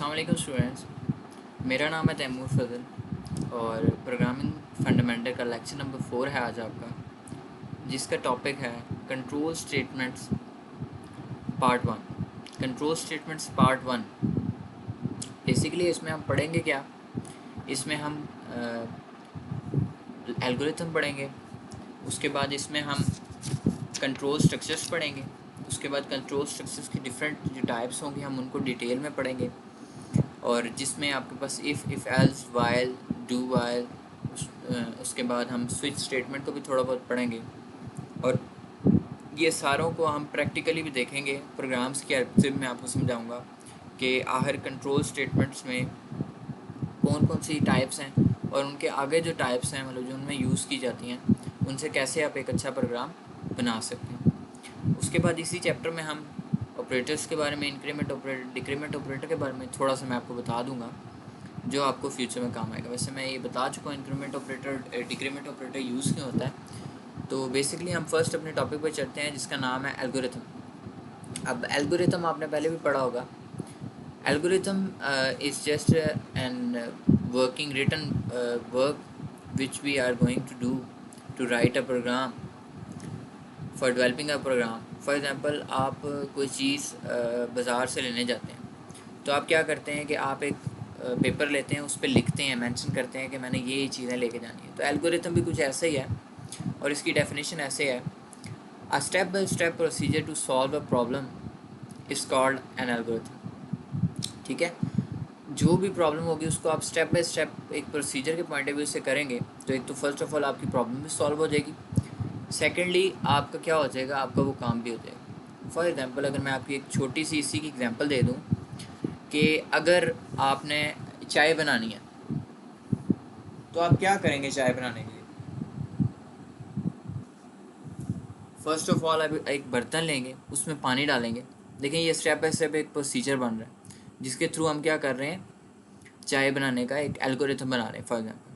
अस्सलाम वालेकुम स्टूडेंट्स, मेरा नाम है तैमूर फजल और प्रोग्रामिंग फंडामेंटल का लेक्चर नंबर 4 है आज आपका, जिसका टॉपिक है control statements part 1। Control statements part 1 basically इसमें हम पढ़ेंगे क्या। इसमें हम एल्गोरिथम पढ़ेंगे, उसके बाद इसमें हम कंट्रोल स्ट्रक्चर्स पढ़ेंगे, उसके बाद कंट्रोल स्ट्रक्चर्स की डिफरेंट जो टाइप्स होंगी हम उनको डिटेल में पढ़ेंगे, और जिसमें आपके पास if else while do while, उसके बाद हम स्विच स्टेटमेंट को भी थोड़ा बहुत पढ़ेंगे, और ये सारों को हम प्रैक्टिकली भी देखेंगे। प्रोग्राम्स की हेल्प से मैं आपको समझाऊंगा कि आखिर कंट्रोल स्टेटमेंट्स में कौन कौन सी टाइप्स हैं और उनके आगे जो टाइप्स हैं मतलब जो उनमें यूज़ की जाती हैं उनसे कैसे आप एक अच्छा प्रोग्राम बना सकते हैं। उसके बाद इसी चैप्टर में हम ऑपरेटर्स के बारे में, इंक्रीमेंट ऑपरेटर, डिक्रीमेंट ऑपरेटर के बारे में थोड़ा सा मैं आपको बता दूंगा जो आपको फ्यूचर में काम आएगा। वैसे मैं ये बता चुका हूँ increment operator decrement operator use क्यों होता है। तो बेसिकली हम फर्स्ट अपने टॉपिक पर चलते हैं जिसका नाम है एल्गोरिथम। अब एल्गोरिथम आपने पहले भी पढ़ा होगा। Algorithm is just an working written work which we are going to do to write a program for developing a program. For example आप कोई चीज़ बाज़ार से लेने जाते हैं, तो आप क्या करते हैं कि आप एक पेपर लेते हैं, उस पर लिखते हैं, मेंशन करते हैं कि मैंने ये चीज़ें लेके जानी है। तो एल्गोरिथम भी कुछ ऐसा ही है और इसकी डेफिनेशन ऐसे है: a step by step procedure to solve a problem is called an algorithm. ठीक है, जो भी प्रॉब्लम होगी उसको आप स्टेप बाय स्टेप एक प्रोसीजर के पॉइंट ऑफ व्यू से करेंगे तो एक तो फर्स्ट ऑफ ऑल आपकी प्रॉब्लम भी सॉल्व हो जाएगी, सेकेंडली आपका क्या हो जाएगा, आपका वो काम भी हो जाएगा। फॉर एग्ज़ाम्पल अगर मैं आपकी एक छोटी सी इसी की एग्जांपल दे दूँ कि अगर आपने चाय बनानी है तो आप क्या करेंगे चाय बनाने के लिए। फर्स्ट ऑफ ऑल आप एक बर्तन लेंगे, उसमें पानी डालेंगे। देखें ये स्टेप बाय स्टेप एक प्रोसीजर बन रहा है जिसके थ्रू हम क्या कर रहे हैं, चाय बनाने का एक एल्गोरिथम बना रहे हैं। फॉर एग्जांपल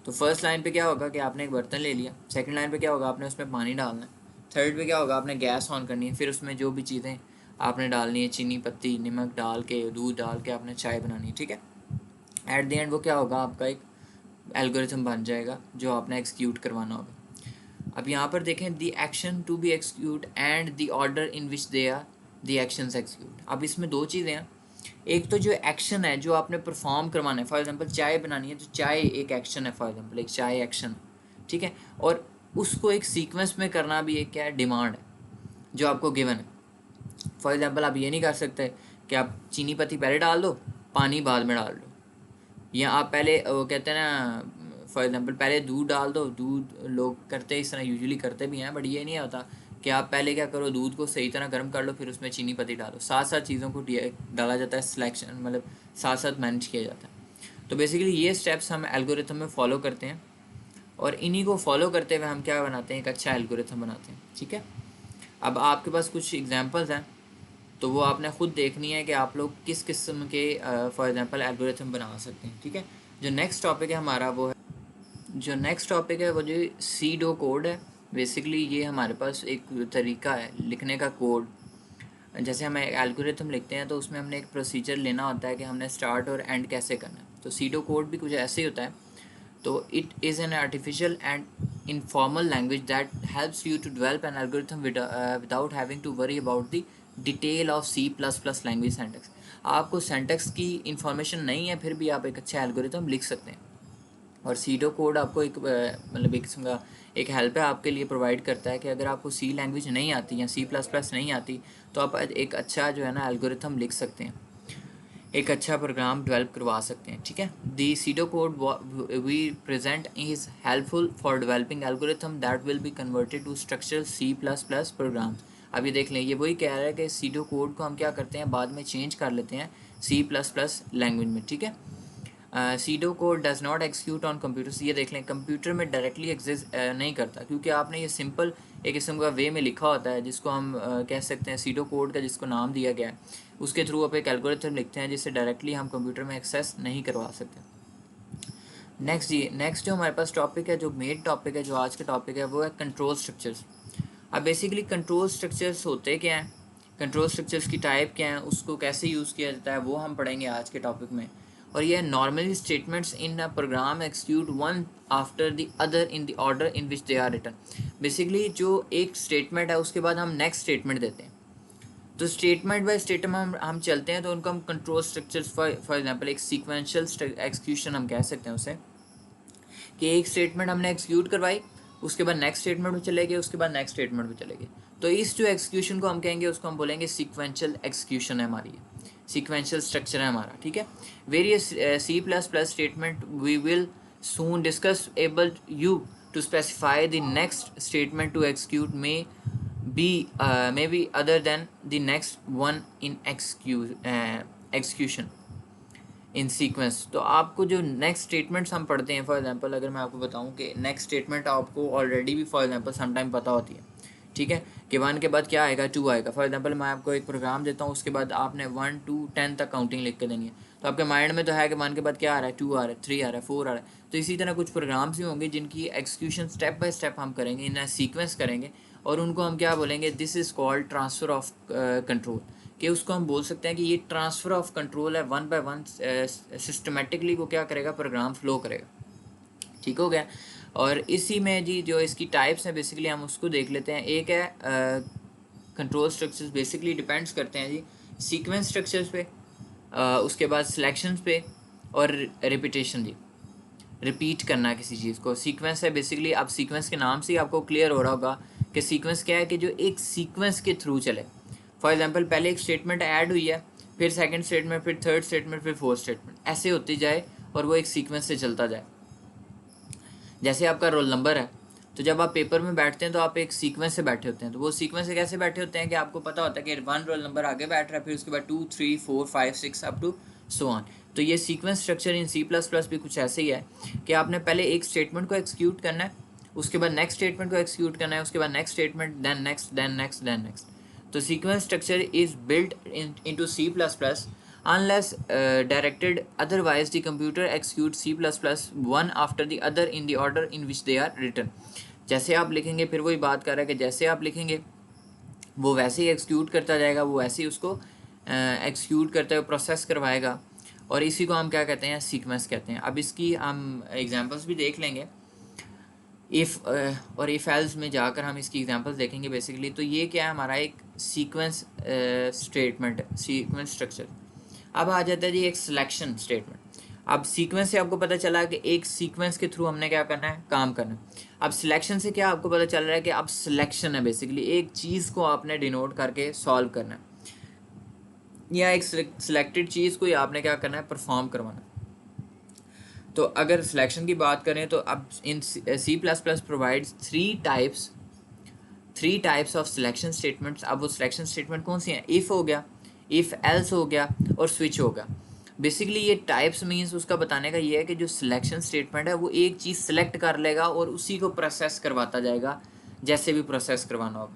तो फर्स्ट लाइन पे क्या होगा कि आपने एक बर्तन ले लिया, सेकंड लाइन पे क्या होगा, आपने उसमें पानी डालना है, थर्ड पे क्या होगा, आपने गैस ऑन करनी है, फिर उसमें जो भी चीज़ें आपने डालनी है, चीनी पत्ती, नमक डाल के, दूध डाल के आपने चाय बनानी है। ठीक है, एट द एंड वो क्या होगा, आपका एक एल्गोरिथम बन जाएगा जो आपने एक्सिक्यूट करवाना होगा। अब यहाँ पर देखें, the action to be execute and the order in which they are the actions execute. अब इसमें दो चीज़ें हैं, एक तो जो एक्शन है जो आपने परफॉर्म करवाना है, फॉर एग्जांपल चाय बनानी है तो चाय एक एक्शन है, फॉर एग्जांपल एक चाय एक्शन, ठीक है, और उसको एक सीक्वेंस में करना भी एक क्या है, डिमांड है जो आपको गिवन है। फॉर एग्जांपल आप ये नहीं कर सकते कि आप चीनी पत्ती पहले डाल दो, पानी बाद में डाल दो, या आप पहले वो कहते हैं ना, फॉर एग्जांपल पहले दूध डाल दो। दूध लोग करते इस तरह यूजुअली करते भी हैं, बट ये नहीं होता कि आप पहले क्या करो, दूध को सही तरह गर्म कर लो, फिर उसमें चीनी पत्ती डालो। साथ साथ चीज़ों को डाला जाता है, सिलेक्शन मतलब साथ साथ मैनेज किया जाता है। तो बेसिकली ये स्टेप्स हम एल्गोरिथम में फॉलो करते हैं और इन्हीं को फॉलो करते हुए हम क्या बनाते हैं, एक अच्छा एल्गोरिथम बनाते हैं। ठीक है, अब आपके पास कुछ एग्जांपल्स हैं तो वो आपने खुद देखनी है कि आप लोग किस किस्म के फॉर एग्जांपल एल्गोरिथम बना सकते हैं। ठीक है, जो नेक्स्ट टॉपिक है हमारा वो है, जो नेक्स्ट टॉपिक है वो जो सीडो कोड है। बेसिकली ये हमारे पास एक तरीका है लिखने का कोड। जैसे हम एल्गोरिथम लिखते हैं तो उसमें हमने एक प्रोसीजर लेना होता है कि हमने स्टार्ट और एंड कैसे करना है। तो सीडो कोड भी कुछ ऐसे ही होता है। तो it is an artificial and informal language that helps you to develop an algorithm without having to worry about the detail of C++ language syntax। आपको syntax की information नहीं है फिर भी आप एक अच्छा algorithm लिख सकते हैं। और सीडो कोड आपको एक मतलब एक किस्म का एक हेल्प है आपके लिए, प्रोवाइड करता है कि अगर आपको सी लैंग्वेज नहीं आती या C++ नहीं आती तो आप एक अच्छा जो है ना एल्गोरिथम लिख सकते हैं, एक अच्छा प्रोग्राम डेवलप करवा सकते हैं। ठीक है, the pseudo code we present is helpful for developing algorithm that will be converted to structural C++ programs. अब ये देख लें, ये वही कह रहा है कि सीडो कोड को हम क्या करते हैं, बाद में चेंज कर लेते हैं C++ लैंग्वेज में। ठीक है, SIDO code does not execute on computers. ये देख लें, कंप्यूटर में डायरेक्टली एग्जिस्ट नहीं करता क्योंकि आपने ये सिंपल एक किस्म का वे में लिखा होता है जिसको हम कह सकते हैं सीडो कोड का जिसको नाम दिया गया है, उसके थ्रू आप एक एल्गोरिथम लिखते हैं जिससे डायरेक्टली हम कंप्यूटर में एक्सेस नहीं करवा सकते। नेक्स्ट जो हमारे पास टॉपिक है, जो मेन टॉपिक है, जो आज का टॉपिक है वो है कंट्रोल स्ट्रक्चर्स। अब बेसिकली कंट्रोल स्ट्रक्चर्स होते क्या हैं, कंट्रोल स्ट्रक्चर्स की टाइप क्या है, उसको कैसे यूज़ किया जाता है, वो हम पढ़ेंगे आज के टॉपिक में। और ये normally statements in a program execute one after the other in the order in which they are written. Basically जो एक स्टेटमेंट है उसके बाद हम नेक्स्ट स्टेटमेंट देते हैं, तो स्टेटमेंट बाय स्टेटमेंट हम चलते हैं, तो उनको हम कंट्रोल स्ट्रक्चर्स फॉर एग्जांपल एक सीक्वेंशियल एक्सक्यूशन हम कह सकते हैं उसे, कि एक स्टेटमेंट हमने एक्सिक्यूट करवाई, उसके बाद नेक्स्ट स्टेटमेंट में चले गए, उसके बाद नेक्स्ट स्टेटमेंट में चले गए, तो इस जो एक्सक्यूशन को हम कहेंगे उसको हम बोलेंगे सीक्वेंशियल एक्सक्यूशन है हमारी, सीक्वेंशियल स्ट्रक्चर है हमारा, ठीक है। Various C++ statement we will soon discuss able you to specify the next statement to execute may be other than the next one in execution in sequence. तो आपको जो next statements हम पढ़ते हैं, फॉर एग्जांपल अगर मैं आपको बताऊं कि नेक्स्ट स्टेटमेंट आपको ऑलरेडी भी फॉर एग्जांपल समटाइम पता होती है, ठीक है, कि 1 के बाद क्या आएगा, 2 आएगा। फॉर एग्जांपल मैं आपको एक प्रोग्राम देता हूँ, उसके बाद आपने 1 to 10 तक काउंटिंग लिख के देनी है, तो आपके माइंड में तो है कि 1 के बाद क्या आ रहा है, 2 आ रहा है, 3 आ रहा है, 4 आ रहा है। तो इसी तरह कुछ प्रोग्राम्स भी होंगे जिनकी एक्सिक्यूशन स्टेप बाय स्टेप हम करेंगे, इन्हें सीक्वेंस करेंगे, और उनको हम क्या बोलेंगे, this is called transfer of control, कि उसको हम बोल सकते हैं कि ये ट्रांसफ़र ऑफ कंट्रोल है, 1 by 1 सिस्टमेटिकली वो क्या करेगा, प्रोग्राम फ्लो करेगा, ठीक हो गया। और इसी में जी जो इसकी टाइप्स हैं बेसिकली हम उसको देख लेते हैं। एक है कंट्रोल स्ट्रक्चर्स बेसिकली डिपेंड्स करते हैं जी सीक्वेंस स्ट्रक्चर्स पे, उसके बाद सिलेक्शंस पे, और रिपीटेशन जी, रिपीट करना किसी चीज़ को। सीक्वेंस है बेसिकली, आप सीक्वेंस के नाम से ही आपको क्लियर हो रहा होगा कि सीक्वेंस क्या है, कि जो एक सीक्वेंस के थ्रू चले। फॉर एग्जांपल पहले एक स्टेटमेंट ऐड हुई है, फिर सेकंड स्टेटमेंट, फिर थर्ड स्टेटमेंट, फिर फोर्थ स्टेटमेंट, ऐसे होती जाए और वो एक सीक्वेंस से चलता जाए। जैसे आपका रोल नंबर है, तो जब आप पेपर में बैठते हैं तो आप एक सीक्वेंस से बैठे होते हैं, तो वो सीक्वेंस से कैसे बैठे होते हैं कि आपको पता होता है कि 1 रोल नंबर आगे बैठ रहा है, फिर उसके बाद 2 3 4 5 6 अप टू सो ऑन। तो ये सीक्वेंस स्ट्रक्चर इन C++ भी कुछ ऐसे ही है कि आपने पहले एक स्टेटमेंट को एक्सिक्यूट करना है, उसके बाद नेक्स्ट स्टेटमेंट को एक्सिक्यूट करना है, उसके बाद next statement, then next, then next, then next. तो sequence structure is built into C++ unless directed otherwise the computer executes C++ one after the other in the order in which they are written। जैसे आप लिखेंगे, फिर वही बात कर रहा है कि जैसे आप लिखेंगे वो वैसे ही एक्सिक्यूट करता जाएगा, वो वैसे ही उसको एक्सिक्यूट करते हुए प्रोसेस करवाएगा, और इसी को हम क्या कहते हैं, सीक्वेंस कहते हैं। अब इसकी हम एग्जांपल्स भी देख लेंगे, इफ़ और इफ़ एल्स में जाकर हम इसकी एग्जांपल्स देखेंगे बेसिकली। तो ये क्या है, हमारा एक सीक्वेंस स्टेटमेंट है, सीक्वेंस स्ट्रक्चर। अब आ जाता है जी एक सिलेक्शन स्टेटमेंट। अब सीक्वेंस से आपको पता चला कि एक सीक्वेंस के थ्रू हमने क्या करना है, काम करना है। अब सिलेक्शन से क्या आपको पता चल रहा है कि अब सिलेक्शन है बेसिकली, एक चीज़ को आपने डिनोट करके सॉल्व करना है, या एक सिलेक्टेड चीज़ को ही आपने क्या करना है, परफॉर्म करवाना है। तो अगर सिलेक्शन की बात करें तो अब इन C++ provides three types of selection statements. अब वो सिलेक्शन स्टेटमेंट कौन सी हैं, इफ़ हो गया, इफ़ एल्स हो गया, और स्विच हो गया। बेसिकली ये टाइप्स मीन्स उसका बताने का ये है कि जो सिलेक्शन स्टेटमेंट है वो एक चीज़ सेलेक्ट कर लेगा और उसी को प्रोसेस करवाता जाएगा, जैसे भी प्रोसेस करवाना होगा।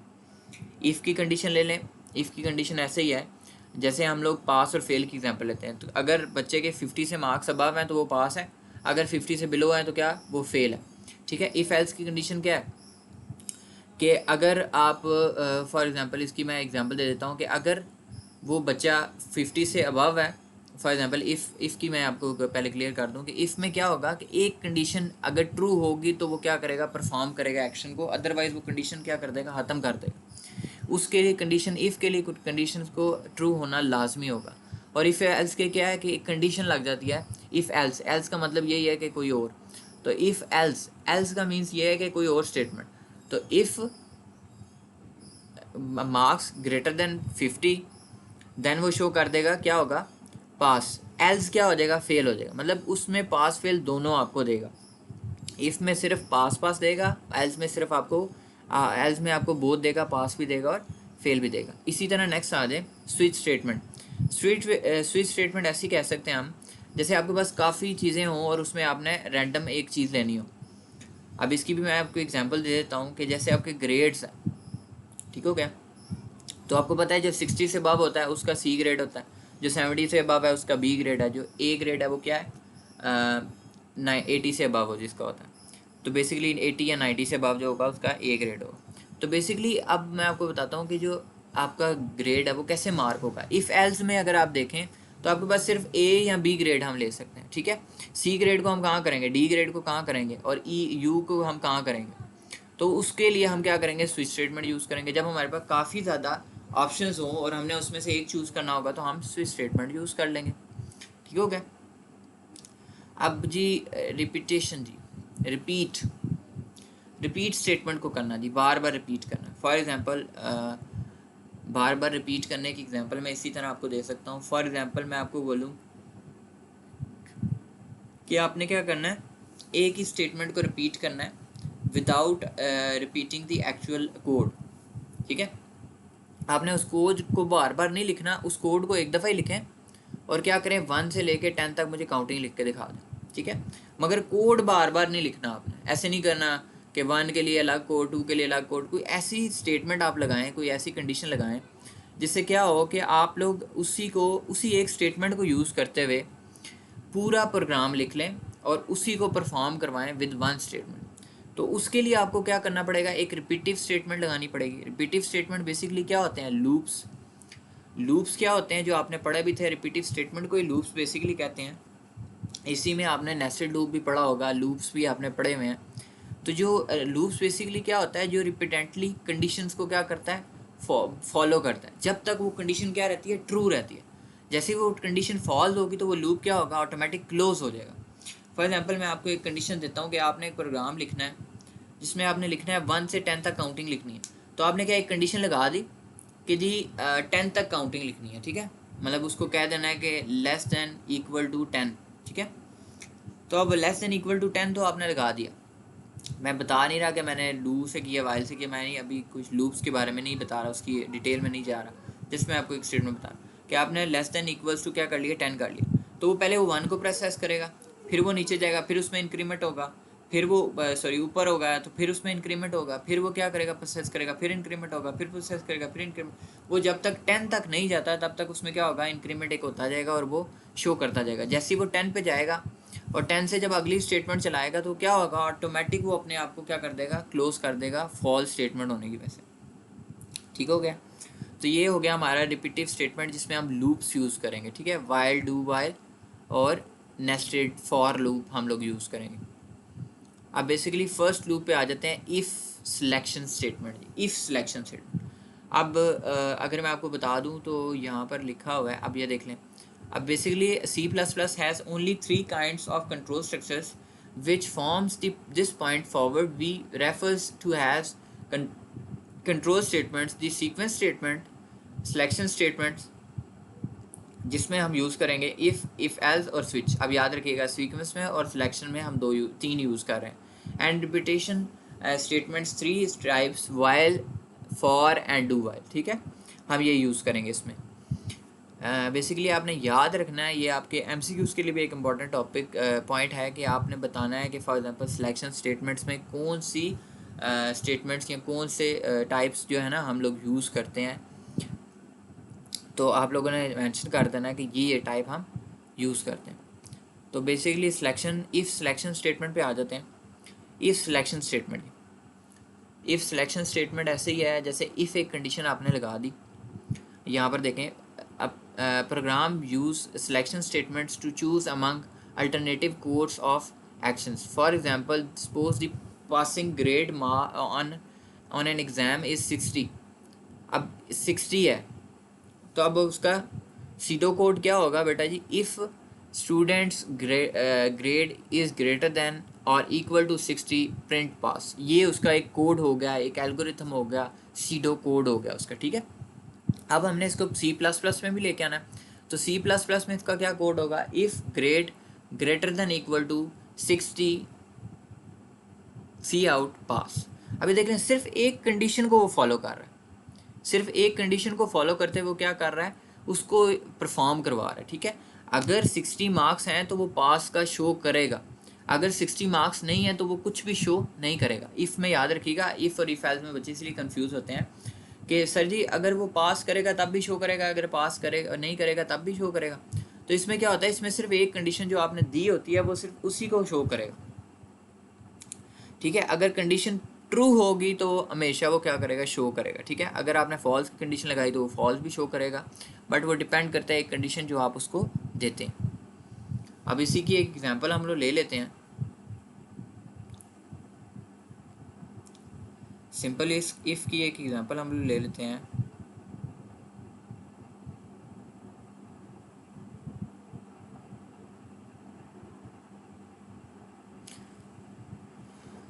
इफ़ की कंडीशन ले लें, इफ़ की कंडीशन ऐसे ही है, जैसे हम लोग पास और फेल की एग्जांपल लेते हैं। तो अगर बच्चे के 50 से मार्क्स अबव हैं तो वो पास है, अगर 50 से बिलो हैं तो क्या, वो फेल है, ठीक है। इफ़ एल्स की कंडीशन क्या है कि अगर आप फॉर एग्जांपल इसकी मैं एग्जांपल दे देता हूँ कि अगर वो बच्चा 50 से अबव है, फॉर एग्जांपल इफ़ की मैं आपको पहले क्लियर कर दूं कि इफ़ में क्या होगा कि एक कंडीशन अगर ट्रू होगी तो वो क्या करेगा, परफॉर्म करेगा एक्शन को, अदरवाइज वो कंडीशन क्या कर देगा, ख़त्म कर देगा। उसके लिए कंडीशन, इफ़ के लिए कुछ कंडीशन को ट्रू होना लाजमी होगा। और इफ़ एल्स के क्या है कि एक कंडीशन लग जाती है, इफ़ एल्स, एल्स का मतलब यही है कि कोई और। तो इफ़ एल्स, एल्स का मीन्स ये है कि कोई और स्टेटमेंट। तो if marks greater than 50 then वो शो कर देगा क्या होगा, पास। एल्स क्या हो जाएगा, फेल हो जाएगा, मतलब उसमें पास फेल दोनों आपको देगा। इफ़ में सिर्फ पास पास देगा, एल्स में सिर्फ आपको एल्स में आपको बोथ देगा, पास भी देगा और फेल भी देगा। इसी तरह नेक्स्ट आ जाए स्विच स्टेटमेंट। स्विच स्टेटमेंट ऐसी कह सकते हैं हम, जैसे आपके पास काफ़ी चीज़ें हों और उसमें आपने रैंडम एक चीज़ लेनी हो। अब इसकी भी मैं आपको एग्जांपल दे देता हूँ कि जैसे आपके ग्रेड्स हैं, ठीक हो गया। तो आपको पता है जो 60 से अबव होता है उसका C ग्रेड होता है, जो 70 से अबव है उसका B ग्रेड है, जो A ग्रेड है वो क्या है 80 से अबव हो जिसका होता है। तो बेसिकली 80 या 90 से अबव जो होगा उसका A ग्रेड होगा। तो बेसिकली अब मैं आपको बताता हूँ कि जो आपका ग्रेड है वो कैसे मार्क होगा। इफ़ एल्स में अगर आप देखें तो आपके पास सिर्फ ए या बी ग्रेड हम ले सकते हैं, ठीक है। सी ग्रेड को हम कहाँ करेंगे, डी ग्रेड को कहाँ करेंगे, और ई यू को हम कहाँ करेंगे। तो उसके लिए हम क्या करेंगे, स्विच स्टेटमेंट यूज़ करेंगे। जब हमारे पास काफ़ी ज़्यादा ऑप्शंस हों और हमने उसमें से एक चूज़ करना होगा तो हम स्विच स्टेटमेंट यूज़ कर लेंगे, ठीक हो गया। अब जी रिपीटेशन जी, रिपीट स्टेटमेंट को करना जी, बार बार रिपीट करना। For example bar bar repeat करने की एग्जांपल मैं इसी तरह आपको दे सकता हूँ। फॉर एग्जांपल मैं आपको बोलूँ कि आपने क्या करना है, एक ही स्टेटमेंट को रिपीट करना है without repeating the actual code, ठीक है। आपने उस कोड को बार बार नहीं लिखना, उस कोड को एक दफ़ा ही लिखें और क्या करें 1 से लेके 10 तक मुझे काउंटिंग लिख के दिखा दें, ठीक है। मगर कोड बार बार नहीं लिखना आपने, ऐसे नहीं करना कि 1 के लिए अलग कोड, 2 के लिए अलग कोड। कोई ऐसी स्टेटमेंट आप लगाएं, कोई ऐसी कंडीशन लगाएं जिससे क्या हो कि आप लोग उसी एक स्टेटमेंट को यूज़ करते हुए पूरा प्रोग्राम लिख लें और उसी को परफॉर्म करवाएं विद 1 स्टेटमेंट। तो उसके लिए आपको क्या करना पड़ेगा, एक रिपीटिव स्टेटमेंट लगानी पड़ेगी। रिपीटिव स्टेटमेंट बेसिकली क्या होते हैं, लूप्स क्या होते हैं, जो आपने पढ़े भी थे रिपीटिव स्टेटमेंट को ही लूप्स बेसिकली कहते हैं। इसी में आपने नेस्टेड लूप भी पढ़ा होगा, लूप्स भी आपने पढ़े हुए हैं। तो जो लूप्स बेसिकली क्या होता है, जो रिपीटेंटली कंडीशंस को क्या करता है, फॉलो करता है, जब तक वो कंडीशन क्या रहती है, ट्रू रहती है। जैसे वो कंडीशन फॉल्स होगी तो वो लूप क्या होगा, ऑटोमेटिक क्लोज हो जाएगा। फॉर एग्जांपल मैं आपको एक कंडीशन देता हूँ कि आपने एक प्रोग्राम लिखना है जिसमें आपने लिखना है 1 से 10 तक काउंटिंग लिखनी है। तो आपने क्या एक कंडीशन लगा दी कि जी 10 तक काउंटिंग लिखनी है, ठीक है। मतलब उसको कह देना है कि लेस दैन इक्वल टू 10, ठीक है। तो अब लेस दैन इक्वल टू 10 तो आपने लगा दिया। मैं बता नहीं रहा कि मैंने लू से किया, वाइल से किया, मैंने अभी कुछ लूप्स के बारे में नहीं बता रहा, उसकी डिटेल में नहीं जा रहा, जिस मैं आपको एक स्टेटमेंट बता रहा कि आपने लेस दैन इक्वल्स टू क्या कर लिया, 10 कर लिया। तो वो पहले वो 1 को प्रोसेस करेगा, फिर वो नीचे जाएगा, फिर उसमें इंक्रीमेंट होगा, फिर वो ऊपर होगा तो फिर उसमें इंक्रीमेंट होगा, फिर वो क्या करेगा, प्रोसेस करेगा, फिर इंक्रीमेंट होगा, फिर प्रोसेस करेगा, फिर इंक्रीमेंट। वो जब तक 10 तक नहीं जाता तब तक उसमें क्या होगा, इंक्रीमेंट एक होता जाएगा और वो शो करता जाएगा। जैसे ही वो 10 पे जाएगा और 10 से जब अगली स्टेटमेंट चलाएगा तो क्या होगा, ऑटोमेटिक वो अपने आप को क्या कर देगा, क्लोज कर देगा फॉल्स स्टेटमेंट होने की वजह से, ठीक हो गया। तो ये हो गया हमारा रिपीटिव स्टेटमेंट जिसमें हम लूप्स यूज़ करेंगे, ठीक है। वाइल, डू वाइल और नेस्टेड फॉर लूप हम लोग यूज़ करेंगे। अब बेसिकली फर्स्ट लूप पे आ जाते हैं, if selection statement. If selection statement अब अगर मैं आपको बता दूं तो यहाँ पर लिखा हुआ है, अब ये देख लें। अब basically C++ has only 3 kinds of control structures which forms this point forward we refers to as control statements, the sequence statement, selection statements, जिसमें हम यूज़ करेंगे इफ़ एल्स और स्विच। अब याद रखिएगा सीक्वेंस में और सिलेक्शन में हम 3 यूज़ कर रहे हैं। And repetition statements 3 types, while, for and do while, ठीक है। हम ये यूज़ करेंगे इसमें। बेसिकली आपने याद रखना है, ये आपके MCQs के लिए भी एक इम्पॉर्टेंट टॉपिक पॉइंट है कि आपने बताना है कि फॉर एग्जांपल सिलेक्शन स्टेटमेंट्स में कौन सी स्टेटमेंट्स या कौन से टाइप्स जो है ना हम लोग यूज़ करते हैं। तो आप लोगों ने मेंशन कर देना है कि ये टाइप हम यूज़ करते हैं। तो basically selection, if selection statement पे आ जाते हैं। इफ़ सिलेक्शन स्टेटमेंट ऐसे ही है जैसे इफ़ एक कंडीशन आपने लगा दी। यहाँ पर देखें, अब program use selection statements to choose among alternative course of actions. For example suppose the passing grade on an exam is 60। अब 60 है तो अब उसका सीडो कोड क्या होगा बेटा जी, if students grade is greater than और इक्वल टू 60 प्रिंट पास। ये उसका एक कोड हो गया, एक एल्गोरिथम हो गया, सीडो कोड हो गया उसका, ठीक है। अब हमने इसको C++ में भी लेके आना है। तो C++ में इसका क्या कोड होगा, if grade greater than equal to 60 see out pass. अभी देख रहे हैं सिर्फ एक कंडीशन को वो फॉलो कर रहा है, सिर्फ एक कंडीशन को फॉलो करते हुए वो क्या कर रहा है, उसको परफॉर्म करवा रहा है, ठीक है। अगर 60 मार्क्स हैं तो वो पास का शो करेगा, अगर 60 मार्क्स नहीं है तो वो कुछ भी शो नहीं करेगा। इफ़ में याद रखिएगा, इफ़ और इफ़ एल्स में बच्चे इसलिए कंफ्यूज होते हैं कि सर जी अगर वो पास करेगा तब भी शो करेगा, अगर पास करेगा नहीं करेगा तब भी शो करेगा। तो इसमें क्या होता है, इसमें सिर्फ एक कंडीशन जो आपने दी होती है वो सिर्फ उसी को शो करेगा, ठीक है। अगर कंडीशन ट्रू होगी तो हमेशा वो क्या करेगा, शो करेगा, ठीक है। अगर आपने फॉल्स की कंडीशन लगाई तो वो फॉल्स भी शो करेगा, बट वो डिपेंड करता है एक कंडीशन जो आप उसको देते हैं। अब इसी की एक एग्जांपल हम लोग ले लेते हैं। सिंपल इफ की एक एग्जांपल हम लोग ले लेते हैं।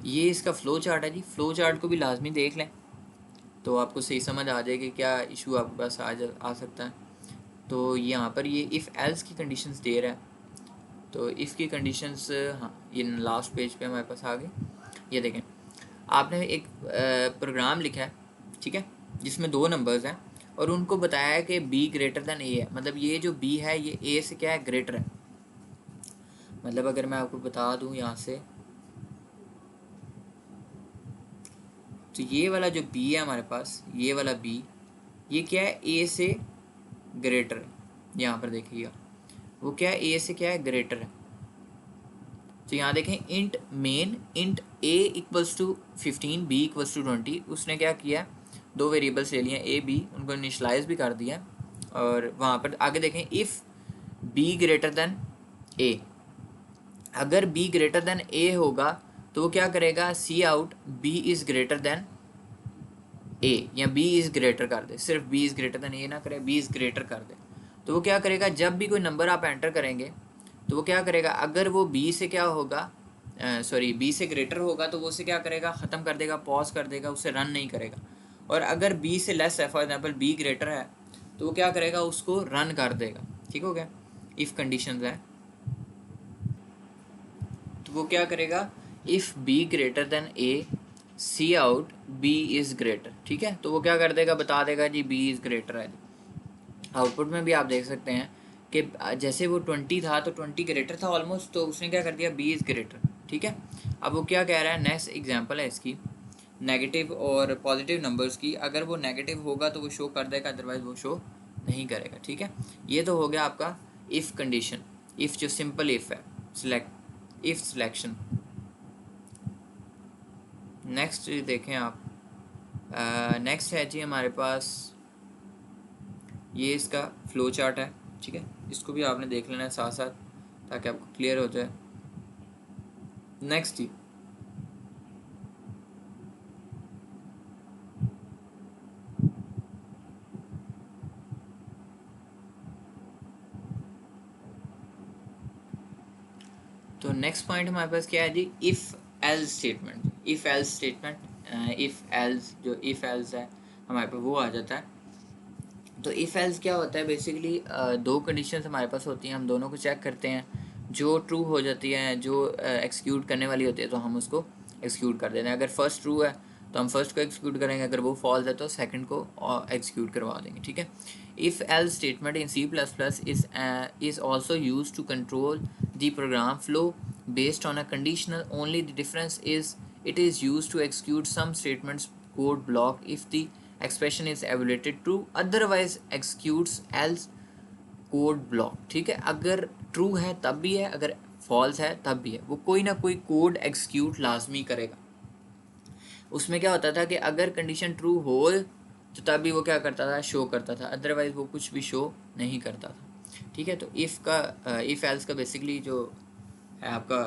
ये इसका फ्लो चार्ट है जी। फ्लो चार्ट को भी लाजमी देख लें तो आपको सही समझ आ जाएगी क्या इशू आपके पास आ सकता है। तो यहाँ पर ये इफ़ एल्स की कंडीशंस दे रहा है। तो इफ़ की कंडीशंस, हाँ ये लास्ट पेज पे हमारे पास आ गई। ये देखें, आपने एक प्रोग्राम लिखा है, ठीक है, जिसमें 2 नंबर्स हैं और उनको बताया है कि b ग्रेटर दैन a है। मतलब ये जो b है ये a से क्या है, ग्रेटर है। मतलब अगर मैं आपको बता दूं यहाँ से, तो ये वाला जो b है हमारे पास, ये वाला b, ये क्या है, a से ग्रेटर है। यहाँ पर देखिएगा वो क्या है, a से क्या है, ग्रेटर है। तो यहाँ देखें, int main int a equals to 15, b equals to 20। उसने क्या किया, 2 वेरिएबल्स ले लिए a b, उनको इनिशलाइज भी कर दिया। और वहाँ पर आगे देखें, if b greater than a, अगर b ग्रेटर दैन a होगा तो वो क्या करेगा, c out b is greater than a, या b इज़ ग्रेटर कर दे, सिर्फ b is greater than a ना करे, b इज़ ग्रेटर कर दे। तो वो क्या करेगा, जब भी कोई नंबर आप एंटर करेंगे तो वो क्या करेगा, अगर वो b से क्या होगा, सॉरी b से ग्रेटर होगा तो वो उसे क्या करेगा, ख़त्म कर देगा, पॉज कर देगा, उसे रन नहीं करेगा। और अगर b से लेस है, फॉर एग्जांपल b ग्रेटर है, तो वो क्या करेगा, उसको रन कर देगा। ठीक हो गया, इफ़ कंडीशन है तो वो क्या करेगा, if b greater than a, C out b is greater. ठीक है, तो वो क्या कर देगा, बता देगा जी b इज़ ग्रेटर है। आउटपुट में भी आप देख सकते हैं कि जैसे वो 20 था तो 20 ग्रेटर था ऑलमोस्ट, तो उसने क्या कर दिया, b इज़ ग्रेटर। ठीक है, अब वो क्या कह रहा है, नेक्स्ट एग्जांपल है इसकी नेगेटिव और पॉजिटिव नंबर्स की। अगर वो नेगेटिव होगा तो वो शो कर देगा, अदरवाइज वो शो नहीं करेगा। ठीक है, ये तो हो गया आपका इफ़ कंडीशन, इफ़ जो सिंपल इफ़ है, इफ़ सिलेक्शन। नेक्स्ट देखें आप, नेक्स्ट है जी हमारे पास, ये इसका फ्लो चार्ट है। ठीक है, इसको भी आपने देख लेना है साथ साथ ताकि आपको क्लियर हो जाए। नेक्स्ट जी, तो नेक्स्ट पॉइंट हमारे पास क्या है जी, if else statement. If else statement, if else जो इफ़ एल्स है हमारे पास वो आ जाता है। तो इफ़ एल्स क्या होता है, बेसिकली 2 कंडीशंस हमारे पास होती हैं, हम दोनों को चेक करते हैं। जो ट्रू हो जाती है, जो एक्सिक्यूट करने वाली होती है, तो हम उसको एक्सिक्यूट कर देते हैं। अगर फर्स्ट ट्रू है तो हम फर्स्ट को एक्सिक्यूट करेंगे, अगर वो फॉल्स है तो सेकंड को एक्सिक्यूट करवा देंगे। ठीक है, if else statement in C++ is also used to control the program flow based on a conditional. Only the difference is it is used to execute some statements code block if the expression is evaluated true, otherwise executes else code block. ठीक है, अगर true है तब भी है, अगर false है तब भी है, वो कोई ना कोई कोड एग्जीक्यूट लाजमी करेगा। उसमें क्या होता था कि अगर कंडीशन ट्रू हो तो तब भी वो क्या करता था, शो करता था, अदरवाइज वो कुछ भी शो नहीं करता था। ठीक है, तो इफ़ एल्स का बेसिकली जो है आपका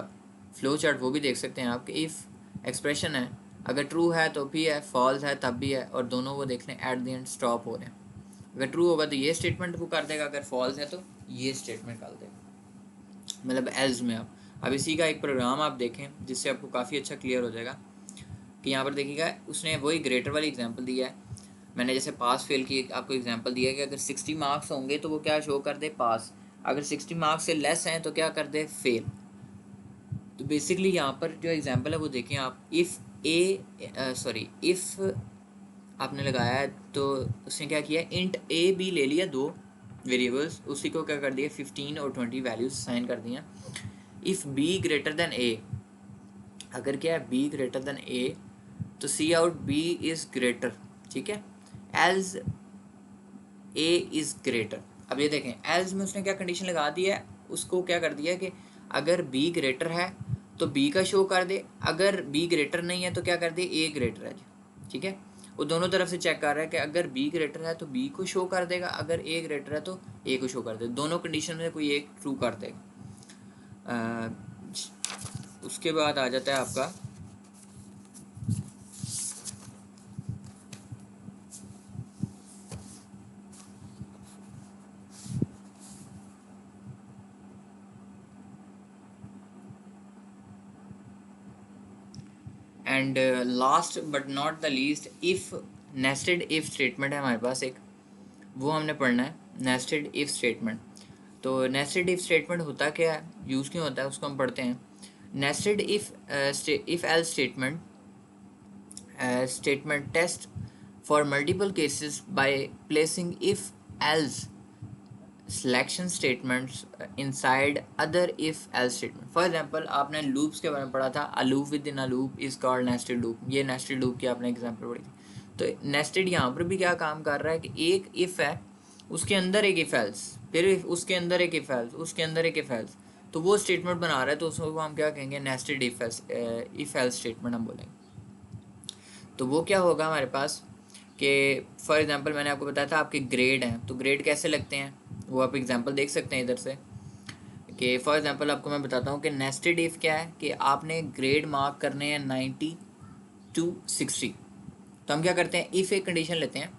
फ्लो चार्ट वो भी देख सकते हैं आप, कि इफ़ एक्सप्रेशन है, अगर ट्रू है तो भी है, फॉल्स है तब भी है, और दोनों वो देख लें एट द एंड स्टॉप हो रहे हैं। अगर ट्रू होगा तो ये स्टेटमेंट वो कर देगा, अगर फॉल्स है तो ये स्टेटमेंट कर देगा, मतलब एल्स में। आप अब इसी का एक प्रोग्राम आप देखें जिससे आपको काफ़ी अच्छा क्लियर हो जाएगा। कि यहाँ पर देखिएगा, उसने वही ग्रेटर वाली एग्जांपल दिया है। मैंने जैसे पास फेल की आपको एग्जांपल दिया है कि अगर 60 मार्क्स होंगे तो वो क्या शो कर दे, पास। अगर 60 मार्क्स से लेस हैं तो क्या कर दे, फेल। तो बेसिकली यहाँ पर जो एग्जांपल है वो देखें आप, इफ़ आपने लगाया है तो उसने क्या किया, इंट ए बी ले लिया, 2 वेरिएबल्स, उसी को क्या कर दिया, 15 और 20 वैल्यूज साइन कर दिया। इफ़ बी ग्रेटर देन ए, अगर क्या है बी ग्रेटर देन ए, तो सी आउट बी इज़ ग्रेटर। ठीक है, एल्स ए इज़ ग्रेटर। अब ये देखें, एल्स में उसने क्या कंडीशन लगा दी है, उसको क्या कर दिया कि अगर बी ग्रेटर है तो बी का शो कर दे, अगर बी ग्रेटर नहीं है तो क्या कर दे, ए ग्रेटर है जी, ठीक है। वो दोनों तरफ से चेक कर रहा है कि अगर बी ग्रेटर है तो बी को शो कर देगा, अगर ए ग्रेटर है तो ए को शो कर देगा, दोनों कंडीशन में कोई एक ट्रू कर देगा। उसके बाद आ जाता है आपका and last but not the least, if nested if statement है हमारे पास एक, वो हमने पढ़ना है, नेस्टेड इफ़ स्टेटमेंट। तो नेस्टेड इफ़ स्टेटमेंट होता क्या है, यूज़ क्यों होता है, उसको हम पढ़ते हैं। Nested if else statement test for multiple cases by placing if else selection statements inside other if else statement. For example आपने लूप्स के बारे में पढ़ा था, a loop within a loop is called nested loop, ये nested loop की आपने example पढ़ी थी। तो नेस्टेड यहाँ पर भी क्या काम कर रहा है कि एक इफ है, उसके अंदर एक इफ एल्स, फिर उसके अंदर एक इफ एल्स, उसके अंदर एक इफ एल्स, तो वो स्टेटमेंट बना रहा है, तो उसको हम क्या कहेंगे, नेस्टेड इफ एल्स स्टेटमेंट हम बोलेंगे। तो वो क्या होगा हमारे पास कि फॉर एग्जांपल मैंने आपको बताया था आपके ग्रेड हैं, तो ग्रेड कैसे लगते हैं वो आप एग्जांपल देख सकते हैं इधर से, कि फॉर एग्जांपल आपको मैं बताता हूँ कि नेस्टेड इफ़ क्या है कि आपने ग्रेड मार्क करने हैं 90 to 60। तो हम क्या करते हैं, इफ़ एक कंडीशन लेते हैं,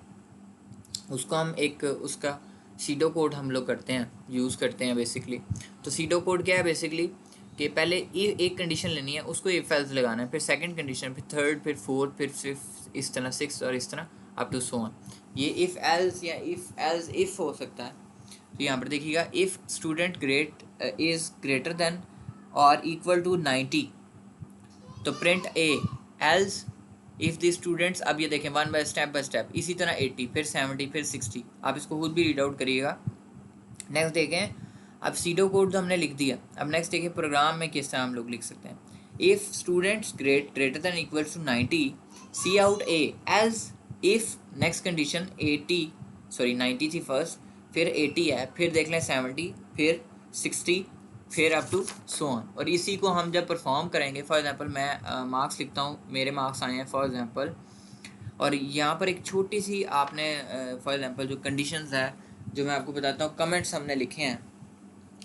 उसको हम एक उसका सीडो कोड हम लोग करते हैं, यूज़ करते हैं बेसिकली। तो सीडो कोड क्या है बेसिकली कि पहले एक कंडीशन लेनी है, उसको इफ एल्स लगाना है, फिर सेकंड कंडीशन, फिर थर्ड, फिर फोर्थ, फिर फिफ्थ, इस तरह सिक्स, और इस तरह अप टू सो ऑन। ये इफ़ एल्स या इफ़ एल्स इफ़ हो सकता है। तो यहाँ पर देखिएगा, if student grade is greater than और इक्वल टू 90 तो print A, else if the students, अब ये देखें वन बाय स्टेप, इसी तरह 80, फिर 70, फिर 60, आप इसको खुद भी रीड आउट करिएगा। नेक्स्ट देखें, अब सीडो कोड तो हमने लिख दिया, अब नेक्स्ट देखें प्रोग्राम में किस तरह हम लोग लिख सकते हैं। If students greater than equal to 90 cout A else if next condition 90 थी फर्स्ट, फिर 80 है, फिर देख लें 70, फिर 60, फिर अप टू सो ऑन। और इसी को हम जब परफॉर्म करेंगे, फॉर एग्जांपल मैं मार्क्स लिखता हूँ, मेरे मार्क्स आए हैं फॉर एग्जांपल, और यहाँ पर एक छोटी सी आपने फॉर एग्जांपल जो कंडीशंस है जो मैं आपको बताता हूँ, कमेंट्स हमने लिखे हैं,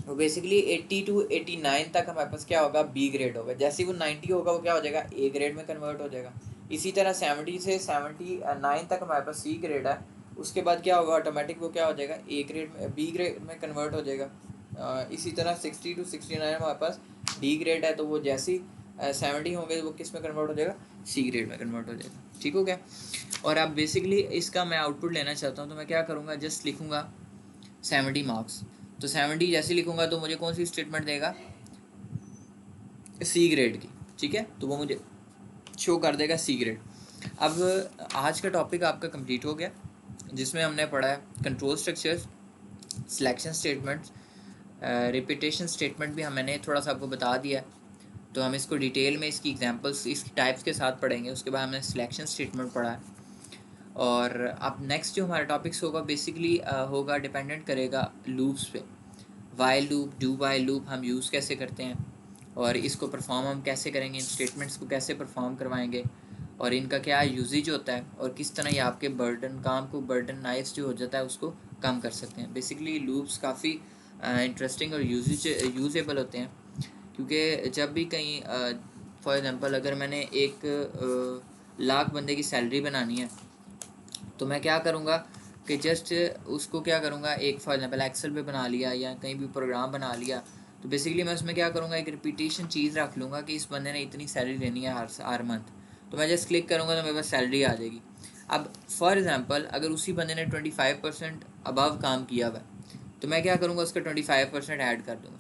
वो बेसिकली 80 to 89 तक हमारे पास क्या होगा, बी ग्रेड होगा। जैसे ही वो 90 होगा वो क्या हो जाएगा, ए ग्रेड में कन्वर्ट हो जाएगा। इसी तरह 70 से 79 तक हमारे पास सी ग्रेड है, उसके बाद क्या होगा, ऑटोमेटिक वो क्या हो जाएगा, ए ग्रेड में, बी ग्रेड में कन्वर्ट हो जाएगा। इसी तरह 60 to 69 हमारे पास डी ग्रेड है, तो वो जैसे ही 70 होंगे वो किस में कन्वर्ट हो जाएगा, सी ग्रेड में कन्वर्ट हो जाएगा। ठीक हो गया। और अब बेसिकली इसका मैं आउटपुट लेना चाहता हूँ, तो मैं क्या करूँगा, जस्ट लिखूँगा 70 मार्क्स। तो 70 जैसे लिखूँगा तो मुझे कौन सी स्टेटमेंट देगा, सी ग्रेड की, ठीक है। तो वो मुझे शो कर देगा सी ग्रेड। अब आज का टॉपिक आपका कंप्लीट हो गया, जिसमें हमने पढ़ा है control structures, selection statements, repetition statement भी मैंने थोड़ा सा आपको बता दिया है। तो हम इसको डिटेल में इसकी एग्जांपल्स, इसकी टाइप्स के साथ पढ़ेंगे। उसके बाद हमने सिलेक्शन स्टेटमेंट पढ़ा है। और अब नेक्स्ट जो हमारा टॉपिक्स होगा बेसिकली होगा, डिपेंडेंट करेगा लूप्स पे। While loop, do while loop हम यूज़ कैसे करते हैं, और इसको परफॉर्म हम कैसे करेंगे, इन स्टेटमेंट्स को कैसे परफॉर्म करवाएंगे, और इनका क्या यूजेज होता है, और किस तरह ये आपके काम को बर्डनाइज जो हो जाता है उसको कम कर सकते हैं। बेसिकली लूप्स काफ़ी इंटरेस्टिंग और यूजेबल होते हैं, क्योंकि जब भी कहीं फॉर एग्जांपल अगर मैंने एक लाख बंदे की सैलरी बनानी है, तो मैं क्या करूँगा कि जस्ट उसको क्या करूँगा, एक फॉर एग्जांपल एक्सेल पे बना लिया या कहीं भी प्रोग्राम बना लिया, तो बेसिकली मैं उसमें क्या करूँगा, एक रिपीटेशन चीज़ रख लूँगा कि इस बंदे ने इतनी सैलरी लेनी है हर मंथ। तो मैं जस्ट क्लिक करूँगा तो मेरे पास सैलरी आ जाएगी। अब फॉर एग्जांपल अगर उसी बंदे ने 25% अबव काम किया हुआ तो मैं क्या करूँगा, उसका 25% ऐड कर दूँगा।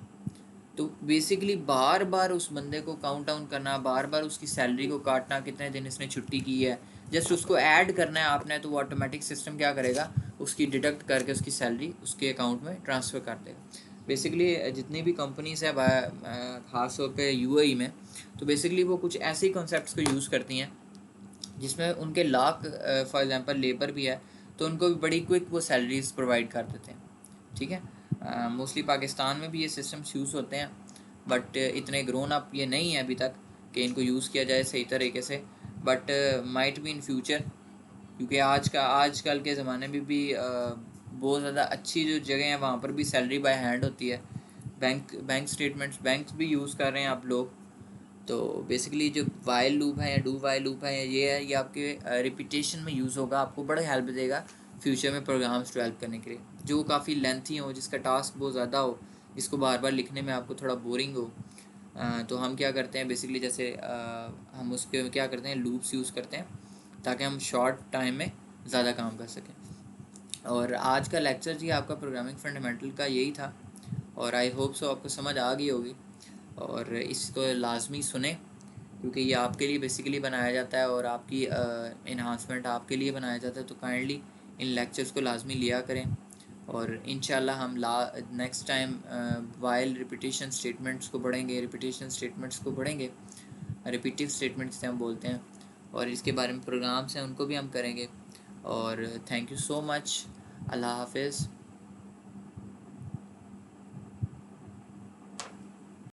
तो बेसिकली बार बार उस बंदे को काउंट डाउन करना, बार बार उसकी सैलरी को काटना, कितने दिन इसने छुट्टी की है, जस्ट उसको ऐड करना है आपने, तो वो ऑटोमेटिक सिस्टम क्या करेगा, उसकी डिडक्ट करके उसकी सैलरी उसके अकाउंट में ट्रांसफ़र कर देगा। बेसिकली जितनी भी कंपनीज़ है ख़ास तौर पे यूएई में, तो बेसिकली वो कुछ ऐसे ही कॉन्सेप्ट्स को यूज़ करती हैं जिसमें उनके लाख फॉर एग्जांपल लेबर भी है, तो उनको भी बड़ी क्विक वो सैलरीज प्रोवाइड कर देते हैं। ठीक है, मोस्टली पाकिस्तान में भी ये सिस्टम्स यूज़ होते हैं। बट इतने ग्रोन अप ये नहीं है अभी तक कि इनको यूज़ किया जाए सही तरीके से, but might be in future, क्योंकि आजकल के ज़माने में भी बहुत ज़्यादा अच्छी जो जगह है वहाँ पर भी सैलरी बाय हैंड होती है। बैंक स्टेटमेंट्स बैंक्स भी यूज़ कर रहे हैं आप लोग। तो बेसिकली जो वाइल लूप है या डू वाइल लूप है ये है, ये आपके रिपीटेशन में यूज़ होगा, आपको बड़ा हेल्प देगा फ्यूचर में प्रोग्राम्स डेवलप करने के लिए, जो काफ़ी लेंथी हो, जिसका टास्क बहुत ज़्यादा हो, जिसको बार बार लिखने में आपको थोड़ा बोरिंग हो। तो हम क्या करते हैं बेसिकली, जैसे हम उसके क्या करते हैं, लूप्स यूज़ करते हैं ताकि हम शॉर्ट टाइम में ज़्यादा काम कर सकें। और आज का लेक्चर जी आपका प्रोग्रामिंग फंडामेंटल का यही था, और आई होप सो आपको समझ आ गई होगी, और इसको लाजमी सुने, क्योंकि ये आपके लिए बेसिकली बनाया जाता है और आपकी इन्हांसमेंट आपके लिए बनाया जाता है। तो काइंडली इन लेक्चर्स को लाजमी लिया करें, और इंशाल्लाह हम next time while repetition statements को पढ़ेंगे, रिपीटिव स्टेटमेंट्स से हम बोलते हैं, और इसके बारे में प्रोग्राम्स हैं उनको भी हम करेंगे। और थैंक यू सो मच। अल्लाह हाफिज़।